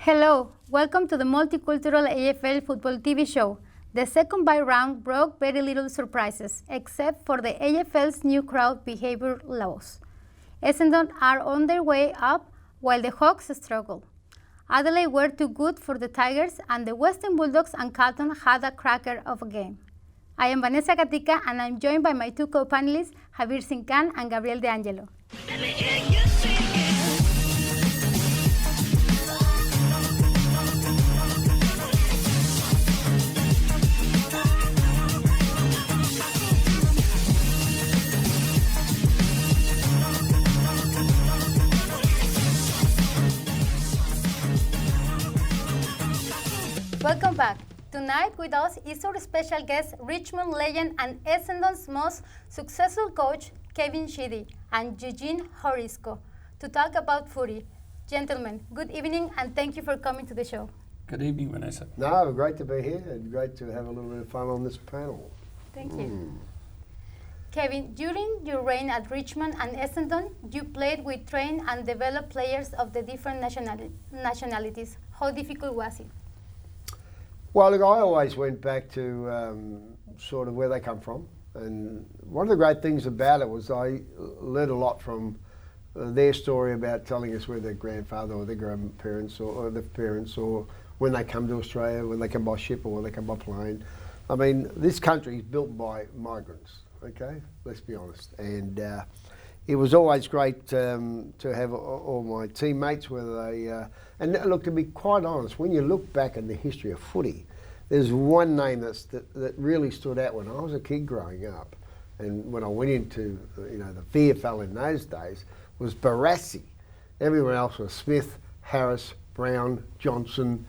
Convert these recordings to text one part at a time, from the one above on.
Hello, welcome to the Multicultural AFL Football TV show. The second bye round brought very little surprises, except for the AFL's new crowd behavior laws. Essendon are on their way up, while the Hawks struggle. Adelaide were too good for the Tigers, and the Western Bulldogs and Carlton had a cracker of a game. I am Vanessa Gatica, and I'm joined by my two co-panelists, Harbir Singh and Gabriel De Angelo. Welcome back. Tonight with us is our special guest, Richmond legend and Essendon's most successful coach, Kevin Sheedy, and Eugene Hawryszko, to talk about footy. Gentlemen, good evening and thank you for coming to the show. Good evening, Vanessa. No, great to be here and great to have a little bit of fun on this panel. Thank you. Kevin, during your reign at Richmond and Essendon, you played with, trained and developed players of the different nationalities. How difficult was it? Well, look, I always went back to sort of where they come from. And one of the great things about it was I learned a lot from their story about telling us where their grandfather or their grandparents or their parents, or when they come to Australia, when they come by ship or when they come by plane. I mean, this country is built by migrants, okay? Let's be honest. And it was always great to have all my teammates, whether they... and look, to be quite honest, when you look back in the history of footy, there's one name that really stood out when I was a kid growing up, and when I went into the VFL in those days, was Barassi. Everyone else was Smith, Harris, Brown, Johnson.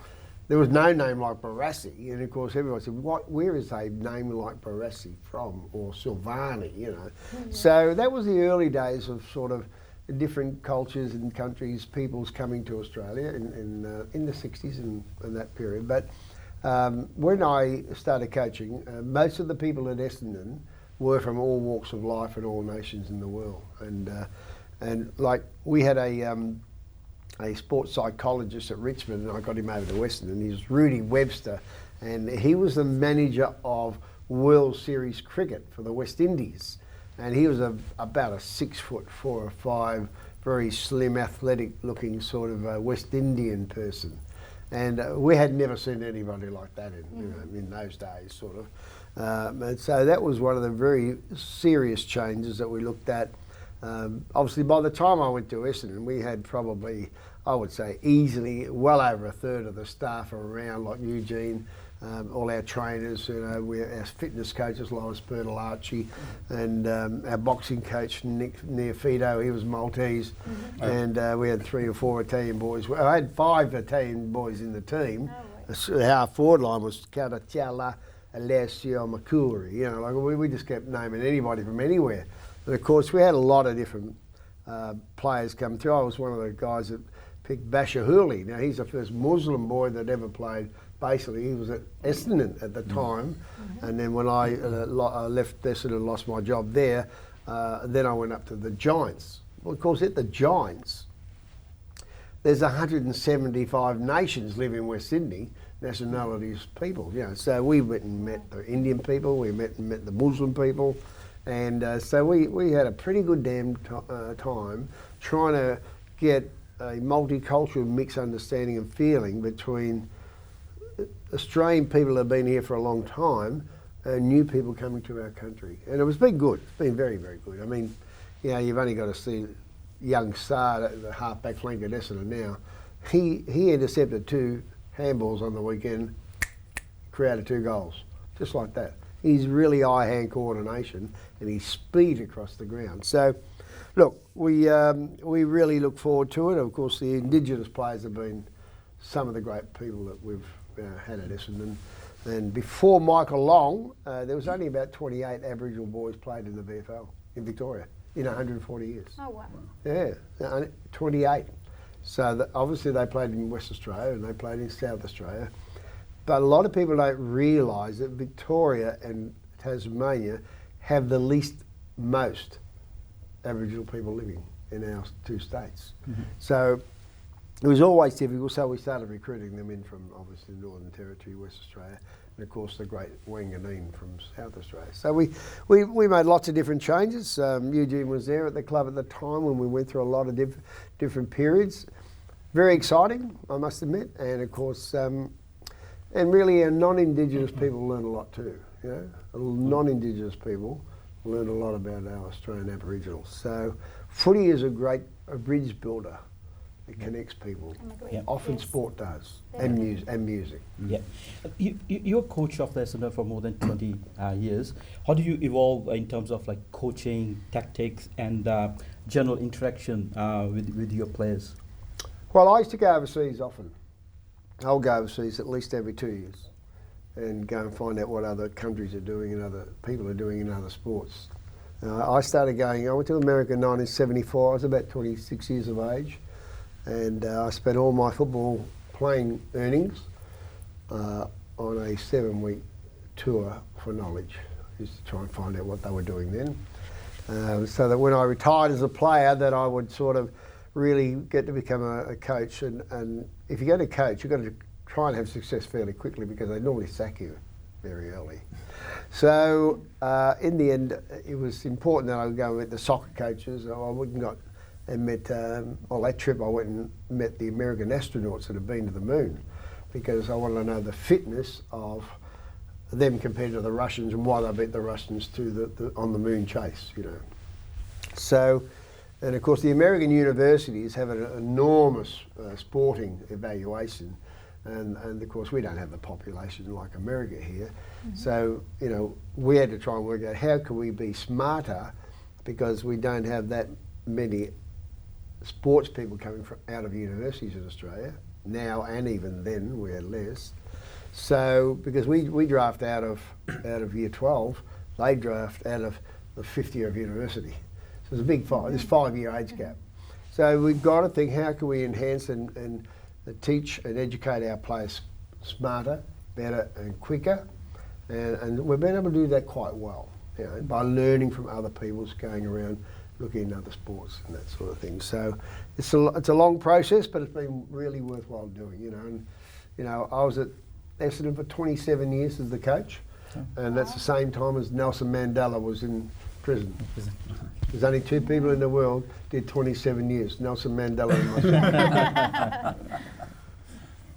There was no name like Barassi, and of course everyone said, where is a name like Barassi from, or Silvani, you know? Mm-hmm. So that was the early days of sort of different cultures and countries, peoples coming to Australia in the 60s and that period. But when I started coaching, most of the people at Essendon were from all walks of life and all nations in the world. And like we had a sports psychologist at Richmond, and I got him over to Essendon. He was Rudy Webster, and he was the manager of World Series cricket for the West Indies. And he was about a 6'4" or 5", very slim, athletic-looking sort of West Indian person. And we had never seen anybody like that in those days, sort of. And so that was one of the very serious changes that we looked at. Obviously, by the time I went to Essendon, we had probably, I would say, easily well over a third of the staff around, like Eugene. All our trainers, our fitness coaches, Lois Bertolacci, and our boxing coach, Nick Neofito, he was Maltese, and we had 3 or 4 Italian boys. I had 5 Italian boys in the team. Our forward line was Caracciala, Alessio, Macuri, we just kept naming anybody from anywhere. And of course, we had a lot of different players come through. I was one of the guys that picked Bashahuli. Now, he's the first Muslim boy that ever played. Basically, he was at Essendon at the time, and then when I left Essendon and lost my job there, then I went up to the Giants. Well, of course, at the Giants, there's 175 nations live in West Sydney, nationalities, people. So we went and met the Indian people, we met the Muslim people, and so we had a pretty good damn time trying to get a multicultural mixed understanding and feeling between Australian people that have been here for a long time and new people coming to our country. And it's been good. It's been very, very good. I mean, you've only got to see young Sard, the half-back flank at Essendon now. He intercepted 2 handballs on the weekend, created 2 goals, just like that. He's really eye-hand coordination and he's speed across the ground. So, look, we really look forward to it. Of course, the Indigenous players have been some of the great people that we've had at Essendon. And before Michael Long, there was only about 28 Aboriginal boys played in the VFL in Victoria in 140 years. Oh, wow. Yeah, 28. So obviously they played in West Australia and they played in South Australia. But a lot of people don't realise that Victoria and Tasmania have the most Aboriginal people living in our 2 states. So it was always difficult, so we started recruiting them in from obviously Northern Territory, West Australia, and of course the great Wanganeen from South Australia. So we made lots of different changes. Eugene was there at the club at the time when we went through a lot of different periods. Very exciting, I must admit, and of course, and really our non-Indigenous people learn a lot too. You know, non-Indigenous people learn a lot about our Australian Aboriginals. So footy is a great bridge builder. It connects people. Yep. Often sport does, and music. Yeah, you're coach of the Essendon for more than 20 years. How do you evolve in terms of like coaching, tactics, and general interaction with your players? Well, I used to go overseas often. I'll go overseas at least every 2 years and go and find out what other countries are doing and other people are doing in other sports. I went to America in 1974. I was about 26 years of age. And I spent all my football playing earnings on a 7-week tour for knowledge, just to try and find out what they were doing then. So that when I retired as a player, that I would sort of really get to become a coach. And if you're going to coach, you've got to try and have success fairly quickly because they normally sack you very early. So in the end, it was important that I would go with the soccer coaches. I went and got and met, on that trip I went and met the American astronauts that had been to the moon because I wanted to know the fitness of them compared to the Russians and why they beat the Russians to on the moon chase, you know. So, and of course the American universities have an enormous sporting evaluation and of course we don't have the population like America here. Mm-hmm. So, you know, we had to try and work out how can we be smarter because we don't have that many sports people coming out of universities in Australia now, and even then we had less. So because we draft out of year 12, they draft out of the 5th year of university. So there's a big there's 5-year age gap. So we've got to think how can we enhance and teach and educate our players smarter, better, and quicker, and we've been able to do that quite well, you know, by learning from other people's going around. Looking at other sports and that sort of thing. So it's a long process, but it's been really worthwhile doing, you know. And, you know, I was at Essendon for 27 years as the coach, and that's the same time as Nelson Mandela was in prison. There's only 2 people in the world did 27 years, Nelson Mandela and myself.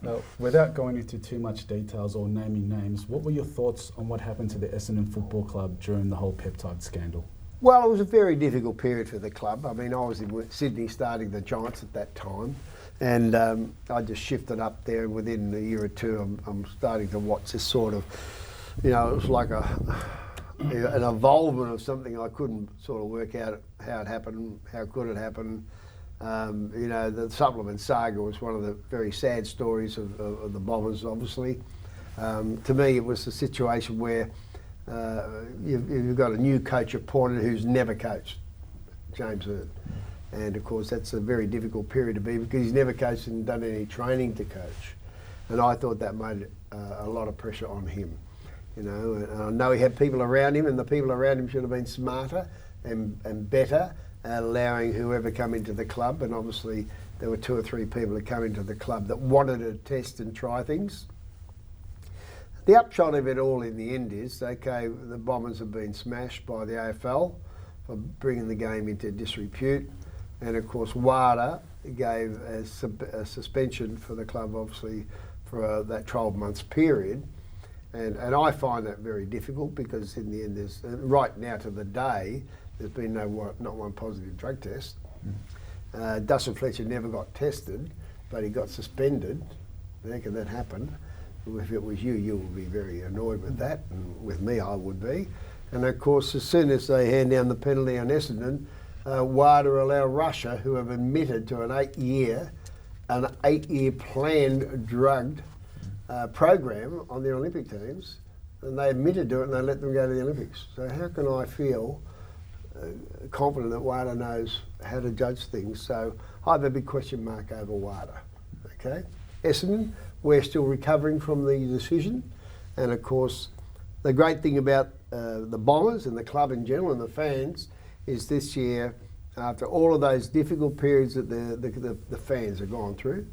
Now, without going into too much details or naming names, what were your thoughts on what happened to the Essendon Football Club during the whole peptide scandal? Well, it was a very difficult period for the club. I mean, I was in Sydney starting the Giants at that time, and I just shifted up there. Within a year or two, I'm starting to watch this sort of, you know, it was like an evolvement of something I couldn't sort of work out how it happened, how could it happen. You know, the supplement saga was one of the very sad stories of the Bombers, obviously. To me, it was a situation where you've got a new coach appointed who's never coached, James Hird. And of course that's a very difficult period to be because he's never coached and done any training to coach. And I thought that made a lot of pressure on him. You know, and I know he had people around him and the people around him should have been smarter and better at allowing whoever come into the club. And obviously there were 2 or 3 people that come into the club that wanted to test and try things. The upshot of it all in the end is, okay, the Bombers have been smashed by the AFL for bringing the game into disrepute. And of course, WADA gave a suspension for the club, obviously, for that 12 months period. And I find that very difficult because in the end, there's right now to the day, there's been not one positive drug test. Dustin Fletcher never got tested, but he got suspended. How can that happen? If it was you would be very annoyed with that, and with me I would be. And of course, as soon as they hand down the penalty on Essendon, WADA allow Russia, who have admitted to an 8-year planned drugged program on their Olympic teams, and they admitted to it and they let them go to the Olympics. So how can I feel confident that WADA knows how to judge things? So I have a big question mark over WADA. Okay, Essendon, we're still recovering from the decision, and of course the great thing about the Bombers and the club in general and the fans is this year after all of those difficult periods that the fans have gone through,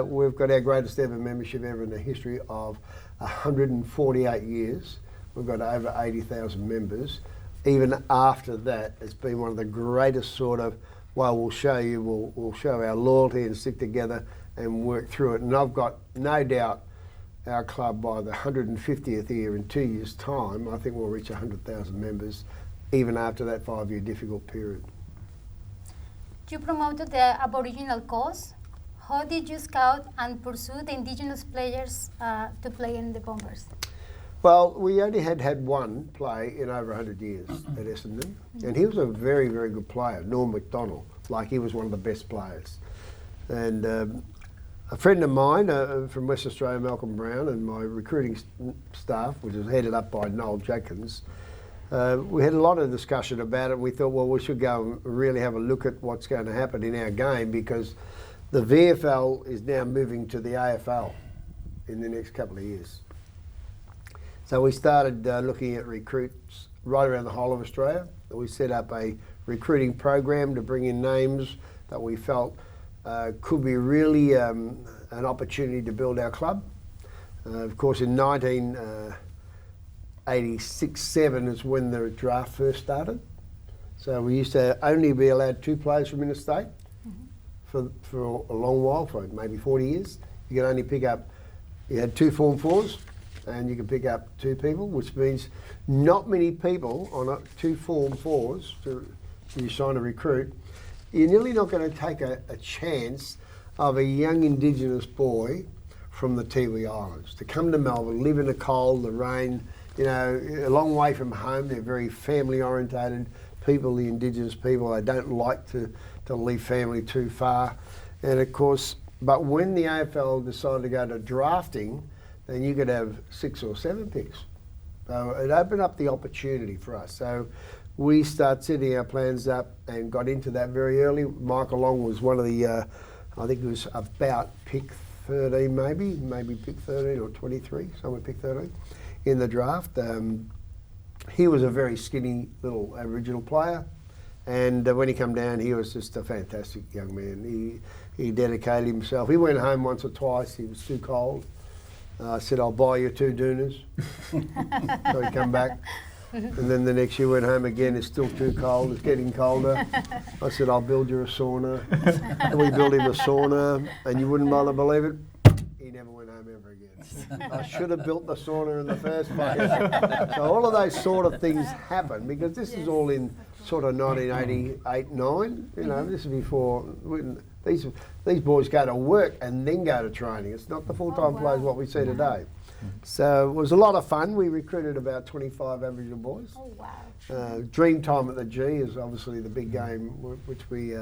we've got our greatest ever membership ever in the history of 148 years. We've got over 80,000 members. Even after that, it's been one of the greatest sort of, well, we'll show our loyalty and stick together and work through it. And I've got no doubt our club by the 150th year in 2 years' time, I think we'll reach 100,000 members even after that 5-year difficult period. You promoted the Aboriginal cause. How did you scout and pursue the Indigenous players to play in the Bombers? Well, we only had one play in over 100 years at Essendon, and he was a very, very good player, Norm MacDonald. Like, he was one of the best players. And a friend of mine from West Australia, Malcolm Brown, and my recruiting staff, which was headed up by Noel Jenkins, we had a lot of discussion about it. We thought, well, we should go and really have a look at what's going to happen in our game, because the VFL is now moving to the AFL in the next couple of years. So we started looking at recruits right around the whole of Australia. We set up a recruiting program to bring in names that we felt could be really an opportunity to build our club. Of course, in 1986-7 is when the draft first started. So we used to only be allowed 2 players from interstate for a long while, for maybe 40 years. You could only pick up, you had 2 Form 4s, and you can pick up 2 people, which means not many people on 2 Form 4s you sign a recruit. You're nearly not going to take a chance of a young Indigenous boy from the Tiwi Islands to come to Melbourne, live in the cold, the rain, you know, a long way from home. They're very family orientated people, the Indigenous people. They don't like to leave family too far. And of course, but when the AFL decided to go to drafting, then you could have 6 or 7 picks. So it opened up the opportunity for us. So we started setting our plans up and got into that very early. Michael Long was one of the, I think it was about pick 13 maybe pick 13 or 23, somewhere pick 13 in the draft. He was a very skinny little Aboriginal player, and when he came down, he was just a fantastic young man. He dedicated himself. He went home once or twice. He was too cold. I said, I'll buy you 2 doonas. So he come back. And then the next year went home again. It's still too cold. It's getting colder. I said, I'll build you a sauna. And we built him a sauna, and you wouldn't believe it, he never went home ever again. I should have built the sauna in the first place. So all of those sort of things happen, because this is all in sort of 1988, 9. You know, this is before these boys go to work and then go to training. It's not the full-time players what we see today. So it was a lot of fun. We recruited about 25 Aboriginal boys. Oh, wow. Dream Time at the G is obviously the big game which we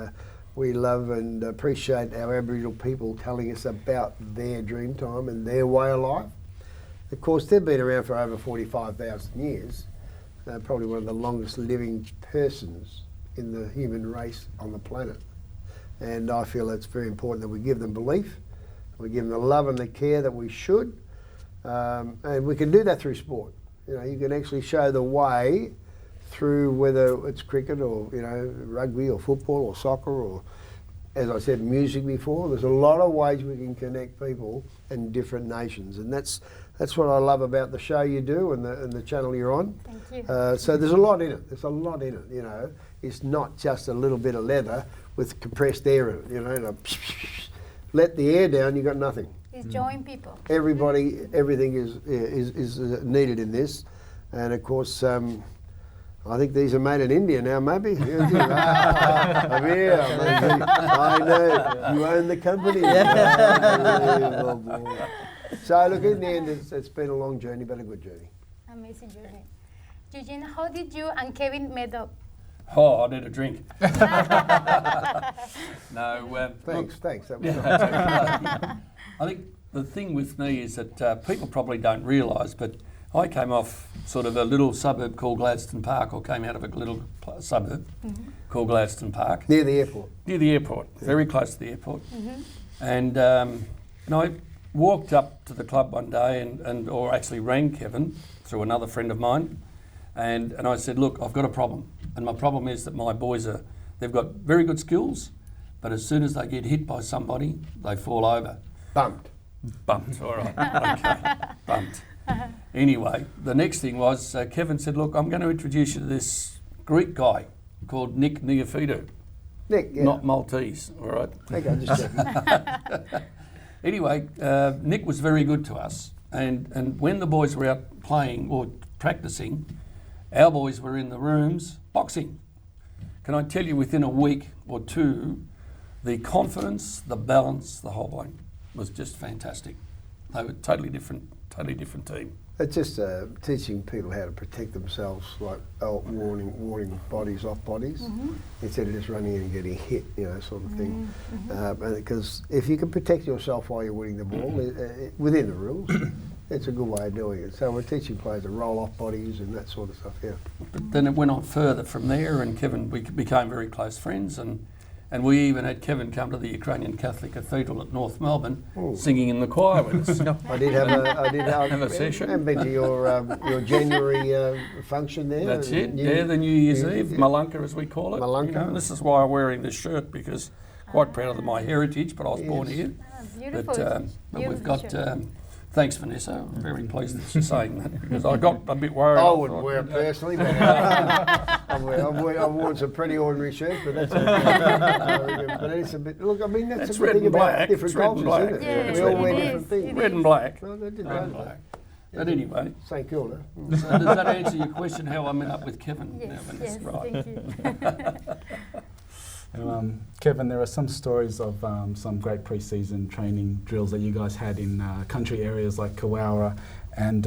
love and appreciate our Aboriginal people telling us about their dream time and their way of life. Of course, they've been around for over 45,000 years. They're probably one of the longest living persons in the human race on the planet. And I feel it's very important that we give them belief, we give them the love and the care that we should. And we can do that through sport. You know, you can actually show the way through whether it's cricket or, you know, rugby or football or soccer or, as I said, music before. There's a lot of ways we can connect people in different nations, and that's what I love about the show you do and the channel you're on. Thank you. So there's a lot in it. There's a lot in it. You know, it's not just a little bit of leather with compressed air in it. You know, let the air down, you got nothing. It's join people. Everything is needed in this, and of course, I think these are made in India now. Maybe. Maybe. I know you own the company. So look, in the end, it's been a long journey, but a good journey. Amazing journey. Eugene, how did you and Kevin meet up? Oh, I need a drink. No. Thanks. That was I think the thing with me is that people probably don't realise, but I came off sort of a little suburb called Gladstone Park, or came out of a little suburb called Gladstone Park. near the airport. Near the airport, very close to the airport. And I walked up to the club one day or actually rang Kevin through another friend of mine, and I said, look, I've got a problem. And my problem is that my boys are They've got very good skills, but as soon as they get hit by somebody, they fall over. Bumped. Bumped, all right. Okay, bumped. Anyway, the next thing was Kevin said, look, I'm going to introduce you to this Greek guy called Nick Neophytou. Nick, yeah. Not Maltese, all right? Okay, just checking. Anyway, Nick was very good to us, and when the boys were out playing or practicing, our boys were in the rooms boxing. Can I tell you, within a week or two, the confidence, the balance, the whole line was just fantastic. They were totally different team. It's just teaching people how to protect themselves, like warning bodies off bodies, instead of just running in and getting hit, sort of thing. Because if you can protect yourself while you're winning the ball, within the rules, it's a good way of doing it. So we're teaching players to roll off bodies and that sort of stuff, yeah. But then it went on further from there, and Kevin, we became very close friends, and we even had Kevin come to the Ukrainian Catholic Cathedral at North Melbourne, singing in the choir with us. I did have a session. I've been to your January function there. That's it. The New Year's Eve, Malunka as we call it. Malunka. And this is why I'm wearing this shirt, because quite proud of my heritage, but I was born here. Beautiful. But we've got. Thanks, Vanessa. I'm very pleased that you're saying that, because I got a bit worried. I wouldn't wear it personally, but I've worn some pretty ordinary shirts, but that's okay. But it's a bit. Look, I mean, that's It's a good red thing and about black. different It's red and cultures, black. isn't it? Yeah, We all it wear is. different things. Red and black. No, they did Red and that. black. But anyway, St Kilda. so does that answer your question, how I met up with Kevin? Yes, now, Vanessa? yes, Right. thank you. Kevin, there are some stories of some great pre-season training drills that you guys had in country areas like Kawarra, and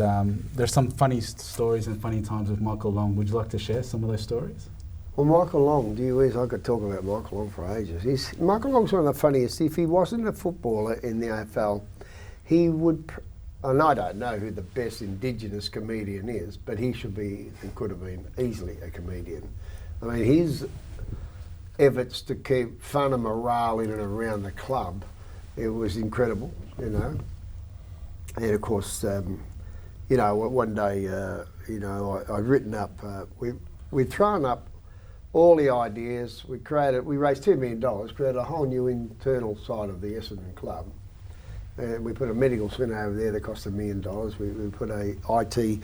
there's some funny stories and funny times with Michael Long. Would you like to share some of those stories? Well, Michael Long, I could talk about Michael Long for ages. Michael Long's one of the funniest. If he wasn't a footballer in the AFL, he would, and I don't know who the best Indigenous comedian is, but he should be and could have been easily a comedian. I mean, his efforts to keep fun and morale in and around the club, it was incredible, And of course, one day, I'd written up, we'd thrown up all the ideas. We raised $2 million, created a whole new internal side of the Essendon club. And we put a medical centre over there that cost $1 million. We put a IT,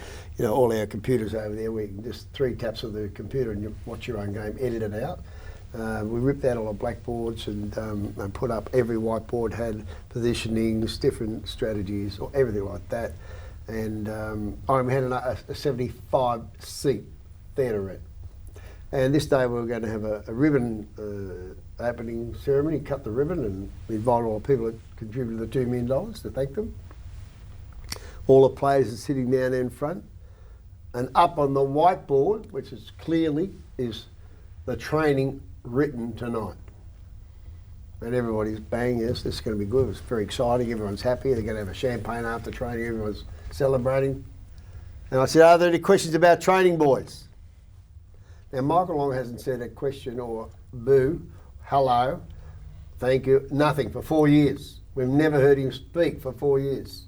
all our computers over there. We can just 3 taps of the computer and you watch your own game, edit it out. We ripped out all the blackboards and put up, every whiteboard had positionings, different strategies, or everything like that. And we had a 75-seat theatrette. And this day we were going to have a ribbon opening ceremony, cut the ribbon, and we invited all the people that contributed the $2 million to thank them. All the players are sitting down there in front. And up on the whiteboard, which is clearly is the training written tonight. And everybody's bang, yes, this is going to be good. It's very exciting. Everyone's happy. They're going to have a champagne after training. Everyone's celebrating. And I said, are there any questions about training, boys? Now, Michael Long hasn't said a question or boo, hello, thank you, nothing for 4 years. We've never heard him speak for 4 years.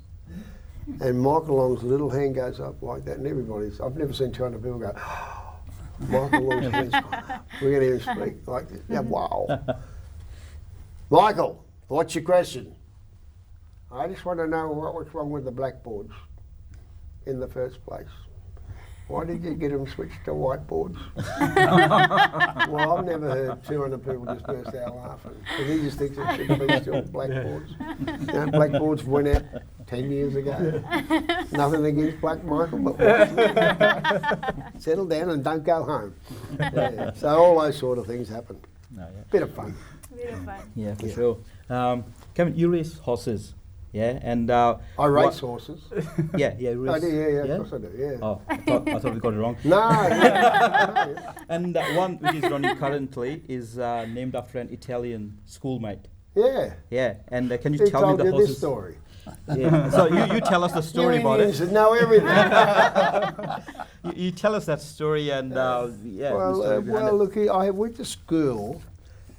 And Michael Long's little hand goes up like that, and I've never seen 200 people go, Michael Long's hand's gone up. We're going to hear him speak like this. Yeah, wow. Michael, what's your question? I just want to know what was wrong with the blackboards in the first place. Why did you get them switched to whiteboards? Well, I've never heard 200 people just burst out laughing. Because he just thinks it should be still blackboards. Blackboards went out 10 years ago. Nothing against Black Michael, but settle down and don't go home. Yeah. So all those sort of things happen. Bit of fun. Yeah, for sure. Kevin, you race horses. Yeah, and I race horses. Yeah, you race. I do, yeah, of course I do, yeah. Oh, I thought we got it wrong. No, yeah. And one which is running currently is named after an Italian schoolmate. Yeah. Yeah, and can you Who tell me told the you horses? this story? Yeah. So you tell us the story about it. You know everything. You tell us that story, and yeah. Well, look, I went to school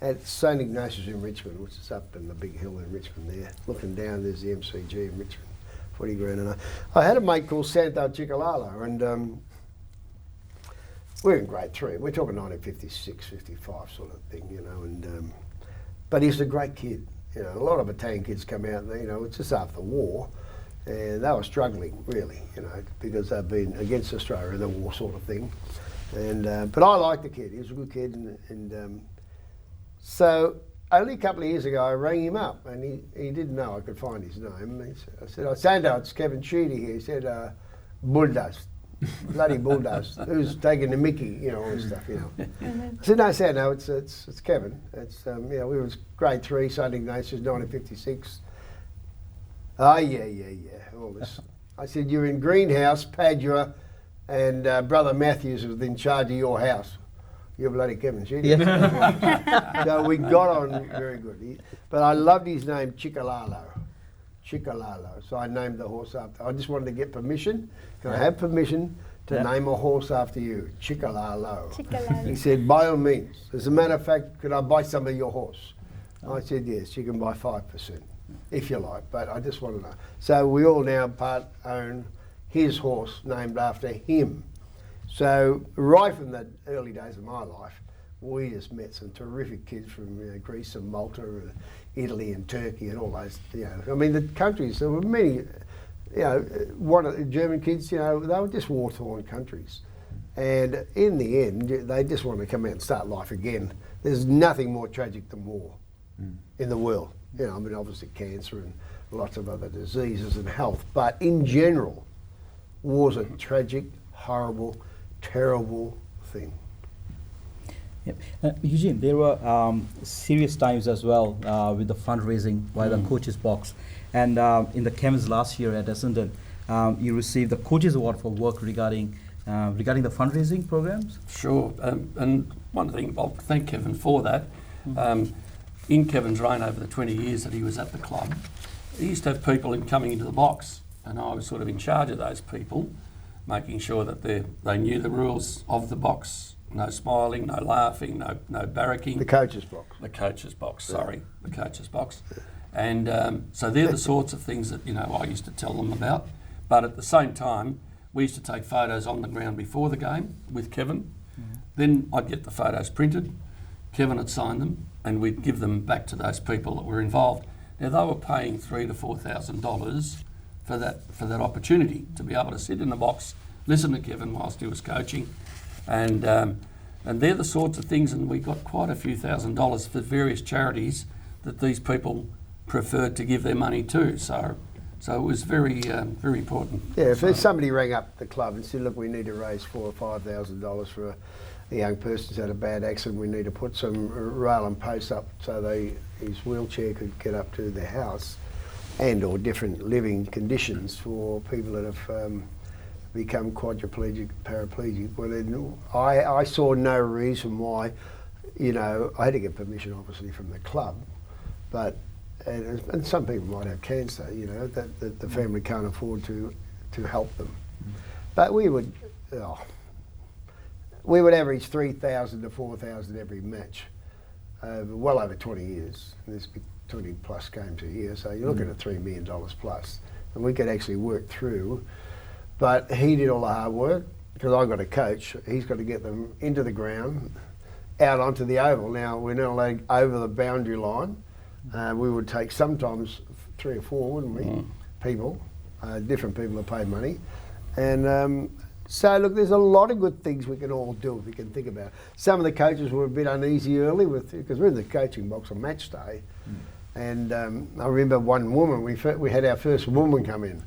at St Ignatius in Richmond, which is up in the big hill in Richmond there. Looking down, there's the MCG in Richmond, 40 grand. And I had a mate called Santo Cicolala, and we're in grade 3. We're talking 1956, 55 sort of thing, you know. And but he's a great kid. You know, a lot of Italian kids come out, you know, it's just after the war, and they were struggling really, you know, because they've been against Australia in the war sort of thing. And but I liked the kid. He was a good kid, and so only a couple of years ago I rang him up, and he didn't know I could find his name. I said, Sando, it's Kevin Sheedy here. He said, Bulldoze. Bloody Bulldoze. Who's taking the mickey, you know, all this stuff, you know. I said, no, Sando, it's Kevin. It's, you know, we was grade 3, St Ignatius, 1956. Oh, yeah, all this. I said, you're in Greenhouse, Padua, and Brother Matthews was in charge of your house. You're bloody Kevin Sheedy. Yeah. So we got on very good. But I loved his name, Chikalalo. So I named the horse after. I just wanted to get permission. Can I have permission to name a horse after you? Chikalalo. He said, by all means. As a matter of fact, could I buy some of your horse? I said, yes, you can buy 5%, if you like. But I just want to know. So we all now own his horse named after him. So right from the early days of my life, we just met some terrific kids from Greece and Malta and Italy and Turkey and all those, you know. I mean, the countries, there were many, you know, one of the German kids, you know, they were just war-torn countries. And in the end, they just want to come out and start life again. There's nothing more tragic than war in the world. You know, I mean, obviously cancer and lots of other diseases and health. But in general, war's a tragic, horrible, terrible thing. Yep. Eugene, there were serious times as well with the fundraising by the coaches box, and in the Kevins last year at Essendon, you received the coaches award for work regarding the fundraising programs. Sure, and one thing, I'll thank Kevin for that. In Kevin's reign over the 20 years that he was at the club, he used to have people coming into the box, and I was sort of in charge of those people, making sure that they knew the rules of the box. No smiling, no laughing, no barracking. The coach's box. The coach's box, sorry, the coach's box. And so they're the sorts of things that, you know, I used to tell them about. But at the same time, we used to take photos on the ground before the game with Kevin. Then I'd get the photos printed, Kevin would sign them, and we'd give them back to those people that were involved. Now, they were paying $3,000 to $4,000 for that opportunity to be able to sit in the box, listen to Kevin whilst he was coaching. And they're the sorts of things, and we got quite a few $1,000s for various charities that these people preferred to give their money to. So it was very important. Yeah, if somebody rang up the club and said, look, we need to raise $4,000 or $5,000 for a young person who's had a bad accident, we need to put some rail and posts up so his wheelchair could get up to their house, and or different living conditions for people that have become quadriplegic, paraplegic. Well, then I saw no reason why, you know, I had to get permission obviously from the club, but and some people might have cancer, you know, that the family can't afford to help them. But we would average 3,000 to 4,000 every match, well over 20 years. There's 20 plus games a year, so you're looking at $3 million plus, and we could actually work through. But he did all the hard work, because I've got a coach. He's got to get them into the ground, out onto the oval. Now, we're not allowed over the boundary line. We would take sometimes 3 or 4, wouldn't we? People, different people that paid money. And so, look, there's a lot of good things we can all do if we can think about it. Some of the coaches were a bit uneasy early because we're in the coaching box on match day. And I remember one woman, we had our first woman come in.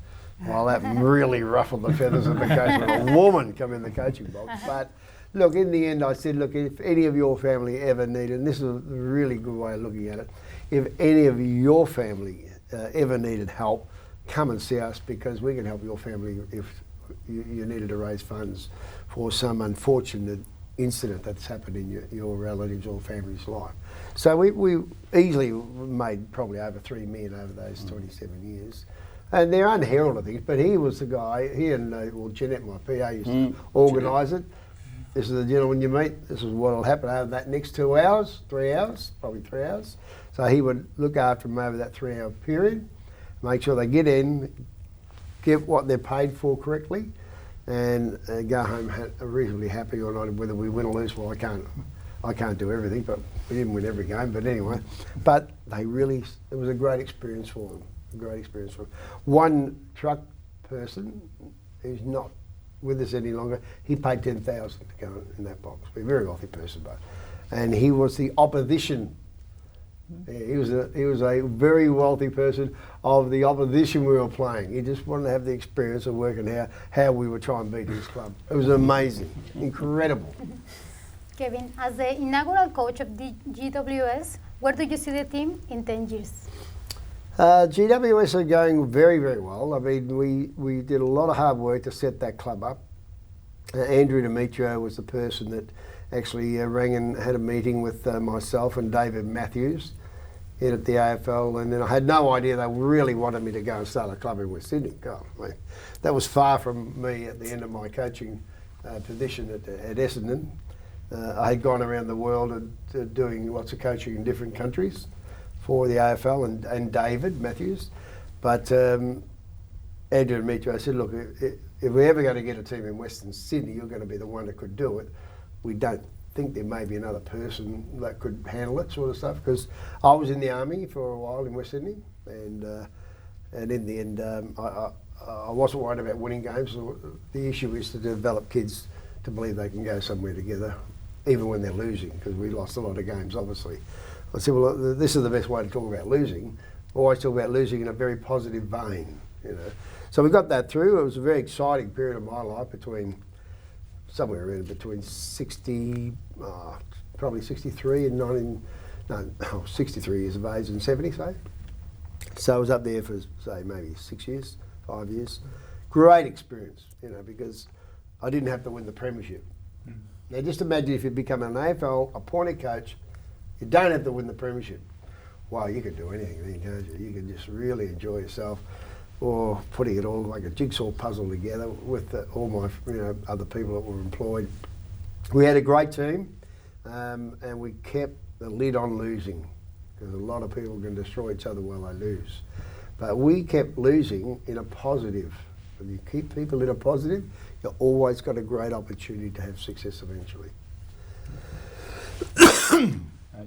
Well, that really ruffled the feathers of the coach when a woman come in the coaching box. But look, in the end, I said, look, if any of your family ever needed, and this is a really good way of looking at it, if any of your family ever needed help, come and see us, because we can help your family if you needed to raise funds for some unfortunate incident that's happened in your relatives or family's life. So we easily made probably over $3 million over those 27 years. And they're unheralded things, but he was the guy, he and Jeanette, my PA, used to organise it. This is the gentleman you meet, this is what will happen over that next 2 hours, 3 hours, probably 3 hours. So he would look after them over that 3 hour period, make sure they get in, get what they're paid for correctly, and go home reasonably happy or not, whether we win or lose. Well, I can't do everything, but we didn't win every game. But anyway, but it was a great experience for them. A great experience for them. One truck person who's not with us any longer, he paid $10,000 to go in that box. He's a very wealthy person, and he was the opposition. He was a very wealthy person of the opposition we were playing. He just wanted to have the experience of working how we were trying to beat his club. It was amazing, incredible. Kevin, as the inaugural coach of the GWS, where do you see the team in 10 years? GWS are going very, very well. I mean, we did a lot of hard work to set that club up. Andrew Demetrio was the person that actually rang and had a meeting with myself and David Matthews in at the AFL, and then I had no idea they really wanted me to go and start a club in West Sydney. God, man, that was far from me at the end of my coaching position at Essendon. I had gone around the world and doing lots of coaching in different countries for the AFL and David Matthews. But Andrew Demetrio, I said, look, if we're ever going to get a team in Western Sydney, you're going to be the one that could do it. We don't think there may be another person that could handle it, sort of stuff, because I was in the army for a while in West Sydney, and in the end, I wasn't worried about winning games. The issue is to develop kids to believe they can go somewhere together, even when they're losing, because we lost a lot of games, obviously. I said, well, this is the best way to talk about losing. Always talk about losing in a very positive vein, you know. So we got that through. It was a very exciting period of my life, somewhere around between 63 and 63 years of age and 70, say. So I was up there for, say, maybe 6 years, 5 years. Great experience, you know, because I didn't have to win the premiership. Now just imagine if you become an AFL appointed coach, you don't have to win the premiership. Wow, you can do anything then, can't you? You can just really enjoy yourself, or putting it all like a jigsaw puzzle together with all my other people that were employed. We had a great team, and we kept the lid on losing, because a lot of people can destroy each other while they lose. But we kept losing in a positive. If you keep people in a positive, you've always got a great opportunity to have success eventually.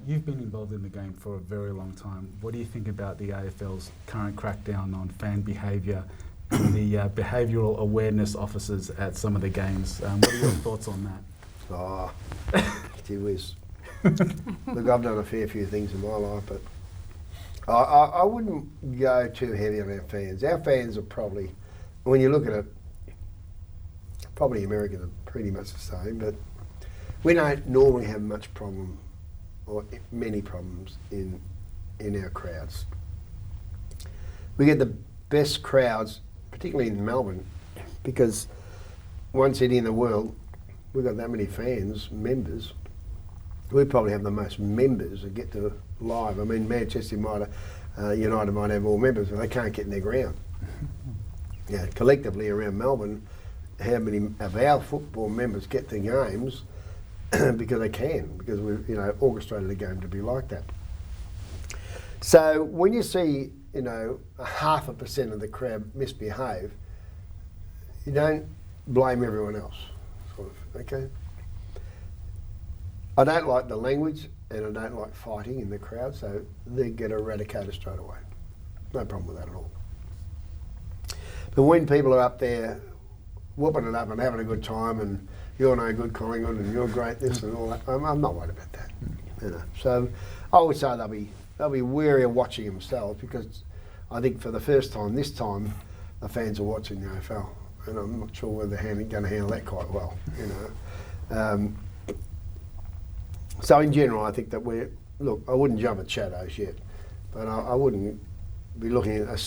You've been involved in the game for a very long time. What do you think about the AFL's current crackdown on fan behaviour and the behavioural awareness officers at some of the games? What are your thoughts on that? Oh, gee whiz. Look, I've done a fair few things in my life, but I wouldn't go too heavy on our fans. Our fans are probably, when you look at it, probably Americans are pretty much the same, but we don't normally have much problem or many problems in our crowds. We get the best crowds, particularly in Melbourne, because one city in the world, we've got that many fans, members. We probably have the most members that get to live. I mean, Manchester United might have more members, but they can't get in their ground. Yeah, collectively around Melbourne, how many of our football members get to games? Because they can, because we've orchestrated the game to be like that. So when you see 0.5% of the crowd misbehave, you don't blame everyone else, sort of. Okay. I don't like the language, and I don't like fighting in the crowd, so they get eradicated straight away. No problem with that at all. But when people are up there whooping it up and having a good time, and you're no good Collingwood and you're great this and all that, I'm not worried about that. You know. So I would say they'll be wary of watching themselves, because I think for the first time this time the fans are watching the AFL, and I'm not sure whether they're going to handle that quite well. So in general, I think that I wouldn't jump at shadows yet, but I wouldn't be looking at a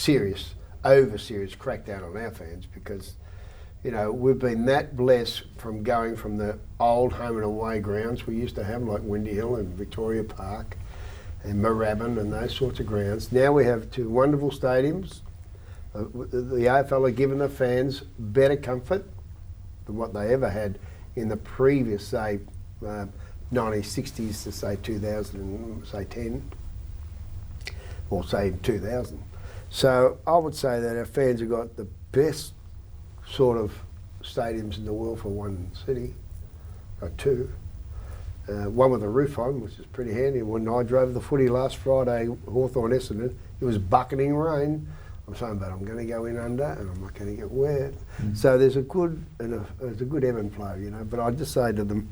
over-serious crackdown on our fans, because we've been that blessed from going from the old home and away grounds we used to have, like Windy Hill and Victoria Park and Moorabbin and those sorts of grounds. Now we have two wonderful stadiums. The AFL are giving the fans better comfort than what they ever had in the previous, say, 1960s to say 2010, or say 2000. So I would say that our fans have got the best sort of stadiums in the world for one city, or two. One with a roof on, which is pretty handy. When I drove the footy last Friday, Hawthorn Essendon, it was bucketing rain. I'm saying, but I'm going to go in under, and I'm not going to get wet. So there's a good there's a good ebb and flow, you know. But I just say to them,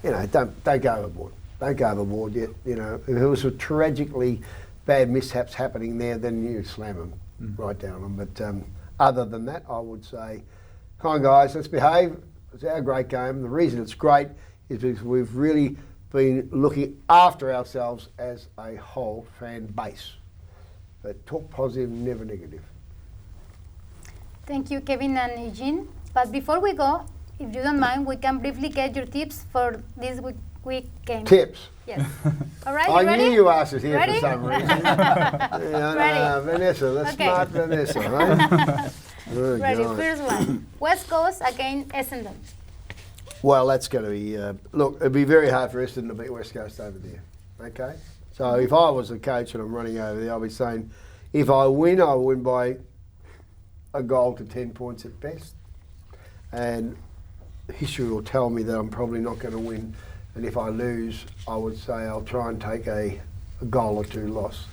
you know, don't go overboard. Don't go overboard yet. You know, if it was a tragically bad mishaps happening there, then you slam them right down on. But other than that, I would say, come on guys, let's behave. It's our great game. The reason it's great is because we've really been looking after ourselves as a whole fan base. But talk positive, never negative. Thank you, Kevin and Eugene. But before we go, if you don't mind, we can briefly get your tips for this week game. Tips. Yes. All right, I you ready? knew you asked us here Ready? for some reason. Yeah, Vanessa, the Okay. smart Vanessa, right? Oh, Ready, God. first one. West Coast against Essendon. Well, that's going to be, look, it'd be very hard for Essendon to beat West Coast over there, okay? So if I was the coach and I'm running over there, I'll be saying, if I win, I'll win by a goal to 10 points at best. And history will tell me that I'm probably not going to win. And if I lose, I would say I'll try and take a goal or two loss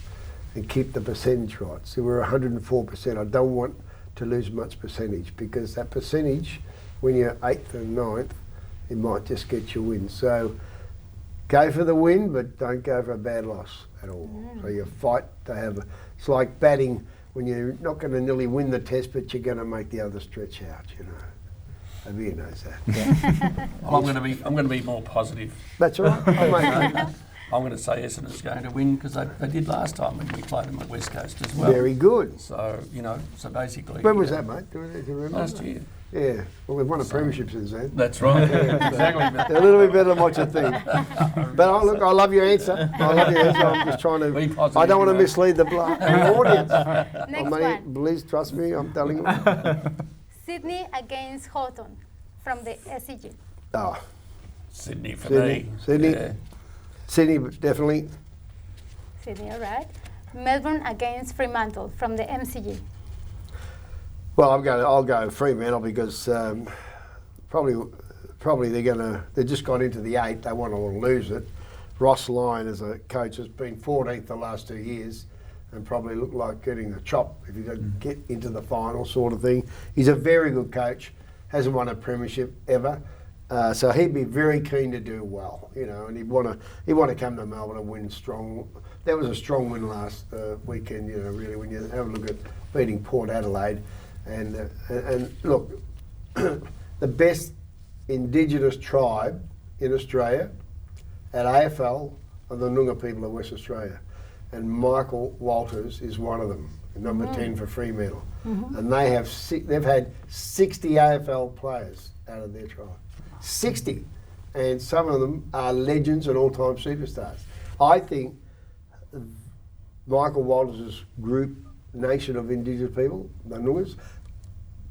and keep the percentage right. So we're 104%. I don't want to lose much percentage, because that percentage, when you're 8th and 9th, it might just get you win. So go for the win, but don't go for a bad loss at all. So you fight to have, it's like batting when you're not going to nearly win the test, but you're going to make the other stretch out, you know. Harbir knows that. Well, I'm going to be more positive. That's all right. I'm going to say Essendon's going to win, because they did last time when we played them at West Coast as well. Very good. So, you know, so basically... When was that, mate? Do you remember? Last year. Yeah. Well, we've won a premiership since then. That's right. Exactly. They're a little bit better than what you think. But look, I love your answer. I love your answer. I'm just trying to... Be positive, I don't want to mate. mislead the audience. Next one. Please trust me, I'm telling you. Sydney against Hawthorn from the SCG. Oh, Sydney for Sydney. me. Sydney. Yeah. Sydney, definitely. Sydney, all right. Melbourne against Fremantle from the MCG. Well, I'll go Fremantle, because probably they've just got into the 8. They won't want to lose it. Ross Lyon, as a coach, has been 14th the last 2 years, and probably looked like getting the chop if you don't get into the final sort of thing. He's a very good coach, hasn't won a premiership ever, so he'd be very keen to do well, you know, and he'd want to come to Melbourne and win strong. That was a strong win last weekend, you know, really, when you have a look at beating Port Adelaide. And look, the best Indigenous tribe in Australia at AFL are the Noongar people of West Australia, and Michael Walters is one of them, number 10 for Fremantle, and they've had 60 AFL players out of their tribe, 60, and some of them are legends and all-time superstars. I think Michael Walters' group, nation of Indigenous people, the Noongars,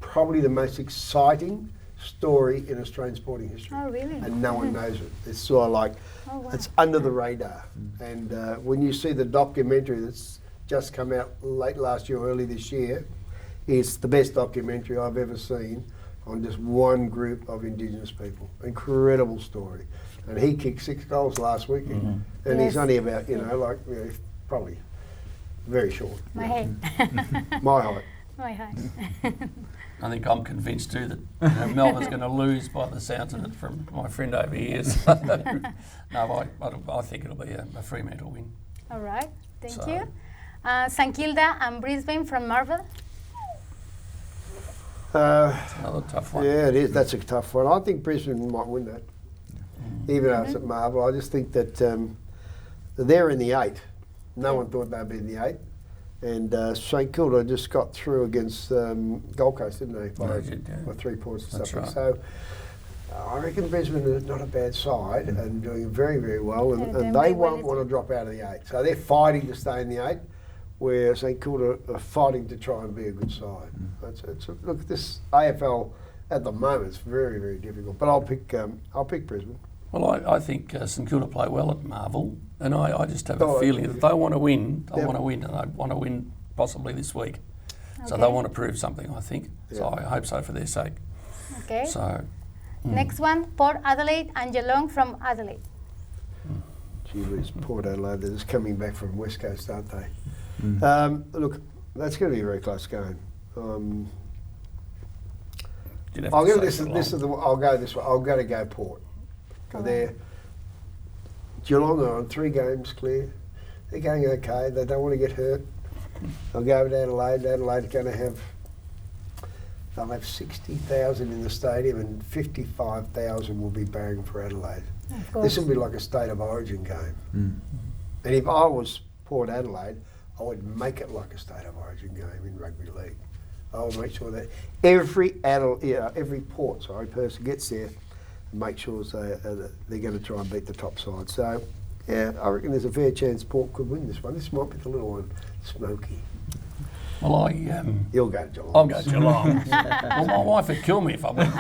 probably the most exciting story in Australian sporting history. Oh, really? And no one knows it. It's sort of like, Oh, wow. it's under the radar. And when you see the documentary that's just come out late last year, early this year, it's the best documentary I've ever seen on just one group of Indigenous people. Incredible story. And he kicked 6 goals last weekend. And he's Yes. only about, probably very short. My head. My height. My height. I think I'm convinced too that Melbourne's going to lose by the sounds of it from my friend over here. So, no, I think it'll be a Fremantle win. All right. Thank So- you. St Kilda and Brisbane from Marvel. Another tough one. Yeah, it is. That's a tough one. I think Brisbane might win that, even though it's at Marvel. I just think that they're in the 8. No one thought they'd be in the 8. And St Kilda just got through against Gold Coast, didn't they? By, They did, yeah. by 3 points or That's something. right. So I reckon Brisbane is not a bad side and doing very, very well. And, They're doing and very they well, won't want to drop out of the 8. So they're fighting to stay in the 8, where St Kilda are fighting to try and be a good side. Look, this AFL at the moment is very, very difficult. But I'll pick Brisbane. Well, I think St Kilda play well at Marvel, and I just have Oh, a feeling that they want to win. They Yep. want to win, and they want to win possibly this week. So Okay. they want to prove something, I think. So Yeah. I hope so for their sake. Okay. So, Next one, Port Adelaide and Geelong from Adelaide. Gee whiz, Port Adelaide, they're just coming back from West Coast, aren't they? Look, that's going to be a very close game. you'd have I'll to go say this. Geelong. This is the. I'll go this way. I'll go Port. They're Geelong are on 3 games clear. They're going okay. They don't want to get hurt. I'll go with Adelaide. Adelaide's going to have. They'll have 60,000 in the stadium, and 55,000 will be barring for Adelaide. Of course. This will be like a state of origin game. And if I was Port Adelaide, I would make it like a state of origin game in rugby league. I would make sure that every Port person gets there and make sure they're going to try and beat the top side. So, yeah, I reckon there's a fair chance Port could win this one. This might be the little one, Smoky. Well, You'll go Geelong. I'll go Geelong. Well, my wife would kill me if I went.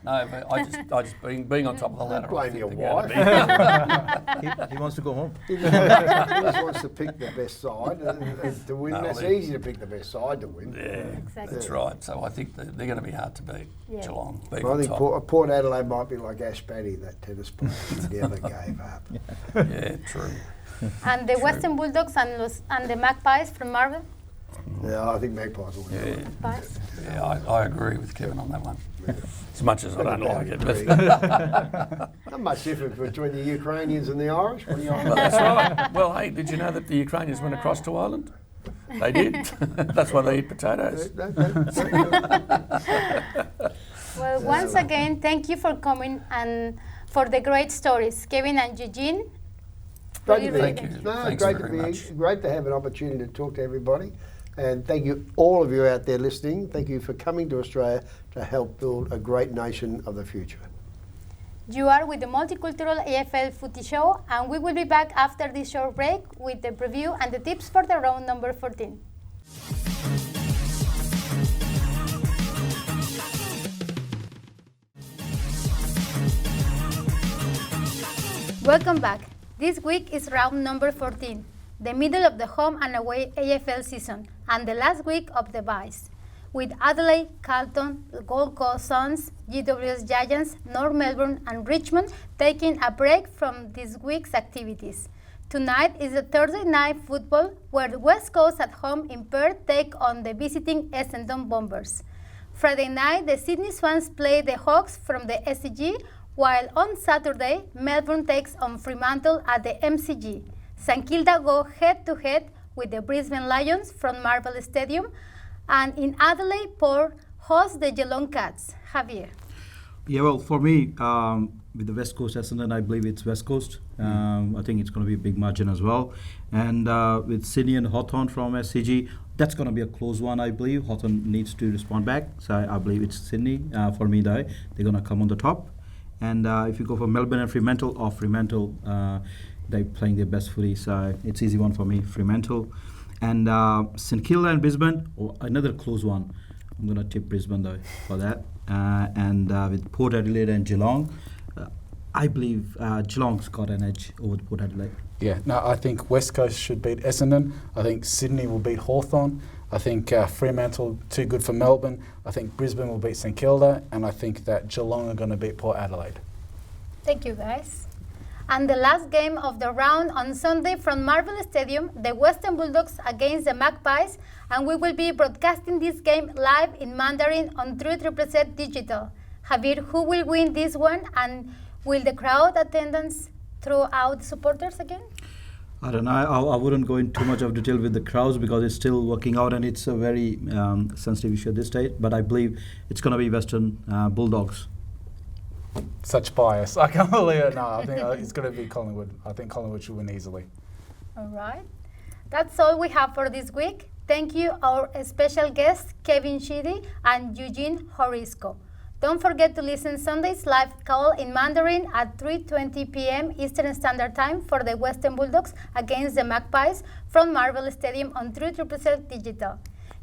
No, but I just being on top of the ladder. I Blame think your they're gonna He wants to go home. He just wants to pick the best side and to win. No, That's they- easy to pick the best side to win. be. Yeah, Exactly. that's right. So I think that they're going to be hard to beat. Yeah. Geelong. Being I on think top. Port Adelaide might be like Ash Patty, that tennis player who never gave up. Yeah, true. And the Western Bulldogs and the Magpies from Marvel. Yeah, I think Magpies will win. Yeah, Pies. yeah, I agree with Kevin on that one. As much as I don't like it, but Not much difference between the Ukrainians and the Irish. What do you well, that's right. Well, hey, did you know that the Ukrainians went across to Ireland? They did. That's why they eat potatoes. Well, once again, thank you for coming and for the great stories, Kevin and Eugene. Great to be Thank here. you. No, Thanks great to very be much. here. Great to have an opportunity to talk to everybody. And thank you, all of you out there listening. Thank you for coming to Australia to help build a great nation of the future. You are with the Multicultural AFL Footy Show, and we will be back after this short break with the preview and the tips for the round number 14. Welcome back. This week is round number 14, the middle of the home and away AFL season, and the last week of the byes, with Adelaide, Carlton, the Gold Coast Suns, GWS Giants, North Melbourne, and Richmond taking a break from this week's activities. Tonight is the Thursday night football, where the West Coast at home in Perth take on the visiting Essendon Bombers. Friday night, the Sydney Swans play the Hawks from the SCG, while on Saturday, Melbourne takes on Fremantle at the MCG. St Kilda go head-to-head with the Brisbane Lions from Marvel Stadium, and in Adelaide, Port hosts the Geelong Cats. Javier. Yeah, well, for me, with the West Coast Essendon, I believe it's West Coast. I think it's going to be a big margin as well. And with Sydney and Hawthorn from SCG, that's going to be a close one, I believe. Hawthorn needs to respond back, so I believe it's Sydney. For me, though, they're going to come on the top. And if you go for Melbourne and Fremantle, they're playing their best footy, so it's easy one for me, Fremantle. And St Kilda and Brisbane, another close one. I'm going to tip Brisbane, though, for that. And with Port Adelaide and Geelong, I believe Geelong's got an edge over Port Adelaide. Yeah, no, I think West Coast should beat Essendon. I think Sydney will beat Hawthorn. I think Fremantle too good for Melbourne. I think Brisbane will beat St Kilda, and I think that Geelong are going to beat Port Adelaide. Thank you, guys. And the last game of the round on Sunday from Marvel Stadium, the Western Bulldogs against the Magpies, and we will be broadcasting this game live in Mandarin on 3ZZZ Digital. Harbir, who will win this one, and will the crowd attendance throw out supporters again? I don't know. I wouldn't go into too much of detail with the crowds because it's still working out and it's a very sensitive issue at this stage. But I believe it's going to be Western Bulldogs. Such bias. I can't believe it. No, I think it's going to be Collingwood. I think Collingwood should win easily. All right. That's all we have for this week. Thank you, our special guests, Kevin Sheedy and Eugene Hawryszko. Don't forget to listen Sunday's live call in Mandarin at 3:20 p.m. Eastern Standard Time for the Western Bulldogs against the Magpies from Marvel Stadium on 3ZZZ Digital.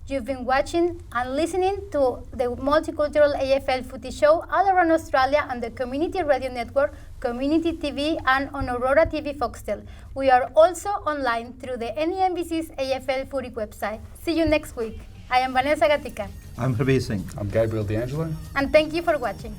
You've been watching and listening to the Multicultural AFL Footy Show all around Australia on the Community Radio Network, Community TV, and on Aurora TV Foxtel. We are also online through the NEMBC's AFL Footy website. See you next week. I am Vanessa Gatica. I'm Harbir Singh. I'm Gabriel D'Angelo. And thank you for watching.